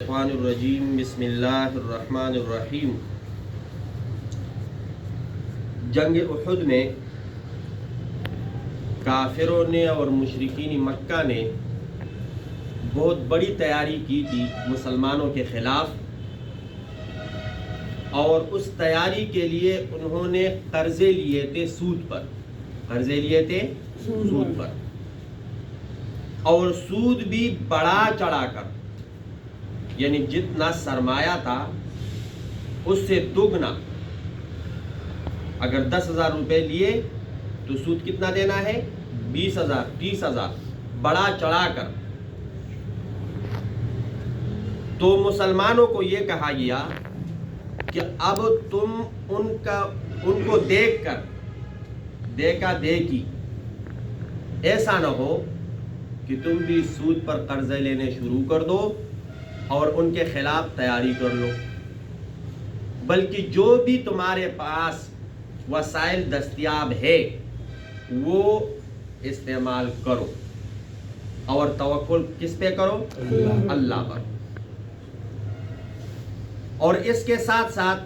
الرحمن الرجیم بسم اللہ الرحمن الرحیم۔ جنگ احد میں کافروں نے اور مشرکین مکہ نے بہت بڑی تیاری کی تھی مسلمانوں کے خلاف، اور اس تیاری کے لیے انہوں نے قرضے لیے تھے سود پر، اور سود بھی بڑا چڑھا کر، یعنی جتنا سرمایہ تھا اس سے دگنا۔ اگر 10,000 روپے لیے تو سود کتنا دینا ہے؟ 20,000 30,000، بڑا چڑھا کر۔ تو مسلمانوں کو یہ کہا گیا کہ اب تم ان کو دیکھ کر دیکھا دیکھی ایسا نہ ہو کہ تم بھی سود پر قرضے لینے شروع کر دو اور ان کے خلاف تیاری کر لو، بلکہ جو بھی تمہارے پاس وسائل دستیاب ہے وہ استعمال کرو، اور توکل کس پہ کرو؟ اللہ پر۔ اور اس کے ساتھ ساتھ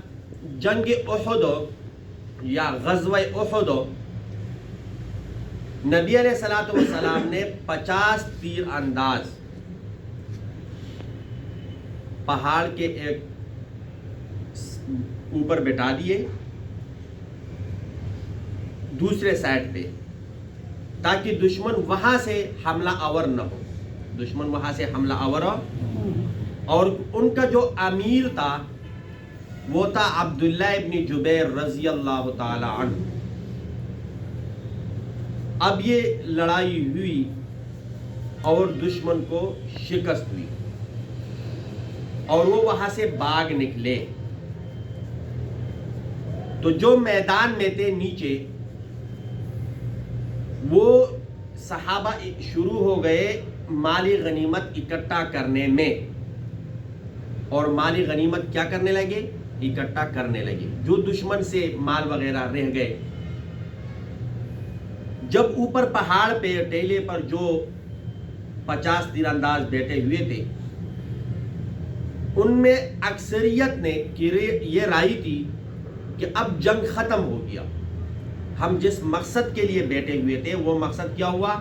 جنگ احد یا غزوہ احد، نبی علیہ الصلوۃ والسلام نے 50 تیر انداز پہاڑ کے ایک اوپر بٹھا دیے دوسرے سائڈ پہ، تاکہ دشمن وہاں سے حملہ آور نہ ہو۔ اور ان کا جو امیر تھا وہ تھا عبداللہ ابن جبیر رضی اللہ تعالی عنہ۔ اب یہ لڑائی ہوئی اور دشمن کو شکست ہوئی، اور وہ وہاں سے بھاگ نکلے، تو جو میدان میں تھے نیچے، وہ صحابہ شروع ہو گئے مالی غنیمت اکٹھا کرنے میں، اور مالی غنیمت کیا کرنے لگے؟ اکٹھا کرنے لگے۔ جو دشمن سے مال وغیرہ رہ گئے، جب اوپر پہاڑ پہ ٹیلے پر جو 50 تیر انداز بیٹھے ہوئے تھے، ان میں اکثریت نے یہ رائے تھی کہ اب جنگ ختم ہو گیا، ہم جس مقصد کے لیے بیٹھے ہوئے تھے وہ مقصد کیا ہوا؟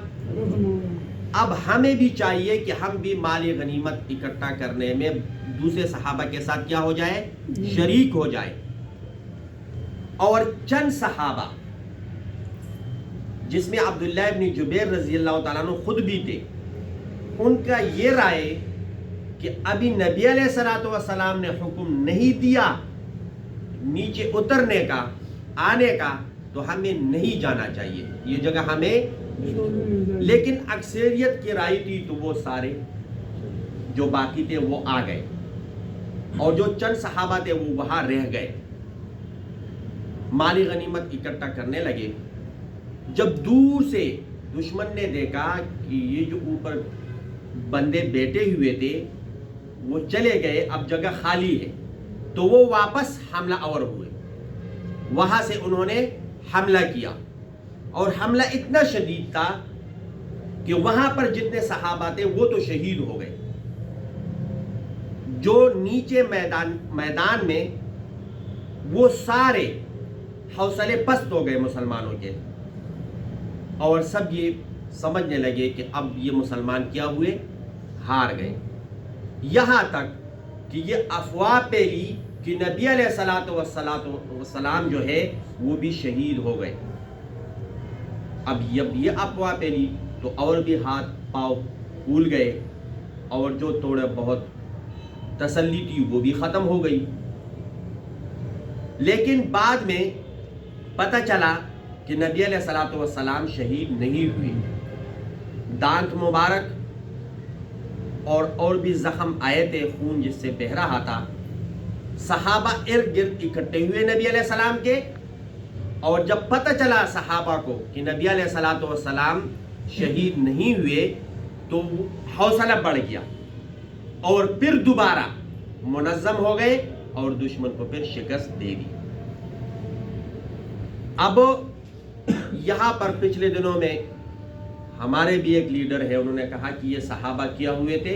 اب ہمیں بھی چاہیے کہ ہم بھی مالی غنیمت اکٹھا کرنے میں دوسرے صحابہ کے ساتھ کیا ہو جائے؟ شریک ہو جائے۔ اور چند صحابہ، جس میں عبداللہ ابن جبیر رضی اللہ تعالیٰ عنہ خود بھی تھے، ان کا یہ رائے کہ ابھی نبی علیہ الصلوۃ والسلام نے حکم نہیں دیا نیچے اترنے کا، آنے کا، تو ہمیں نہیں جانا چاہیے، یہ جگہ ہمیں۔ لیکن اکثریت کی رائے تھی تو وہ سارے جو باقی تھے وہ آ گئے، اور جو چند صحابہ تھے وہ وہاں رہ گئے، مالی غنیمت اکٹھا کرنے لگے۔ جب دور سے دشمن نے دیکھا کہ یہ جو اوپر بندے بیٹھے ہوئے تھے وہ چلے گئے، اب جگہ خالی ہے، تو وہ واپس حملہ آور ہوئے، وہاں سے انہوں نے حملہ کیا، اور حملہ اتنا شدید تھا کہ وہاں پر جتنے صحابہ تھے وہ تو شہید ہو گئے، جو نیچے میدان میں وہ سارے حوصلے پست ہو گئے مسلمانوں کے، اور سب یہ سمجھنے لگے کہ اب یہ مسلمان کیا ہوئے؟ ہار گئے۔ یہاں تک کہ یہ افواہ پھیلی کہ نبی علیہ الصلوۃ والسلام جو ہے وہ بھی شہید ہو گئے۔ اب جب یہ افواہ پھیلی تو اور بھی ہاتھ پاؤں پھول گئے، اور جو تھوڑے بہت تسلی تھی وہ بھی ختم ہو گئی۔ لیکن بعد میں پتہ چلا کہ نبی علیہ الصلوۃ والسلام شہید نہیں ہوئے، دانت مبارک اور بھی زخم آئے تھے، خون جس سے بہہ رہا تھا۔ صحابہ ارد گرد اکٹھے ہوئے نبی علیہ السلام کے، اور جب پتہ چلا صحابہ کو کہ نبی علیہ الصلوۃ والسلام شہید نہیں ہوئے تو حوصلہ بڑھ گیا، اور پھر دوبارہ منظم ہو گئے اور دشمن کو پھر شکست دے دی۔ اب یہاں پر پچھلے دنوں میں ہمارے بھی ایک لیڈر ہے، انہوں نے کہا کہ یہ صحابہ کیا ہوئے تھے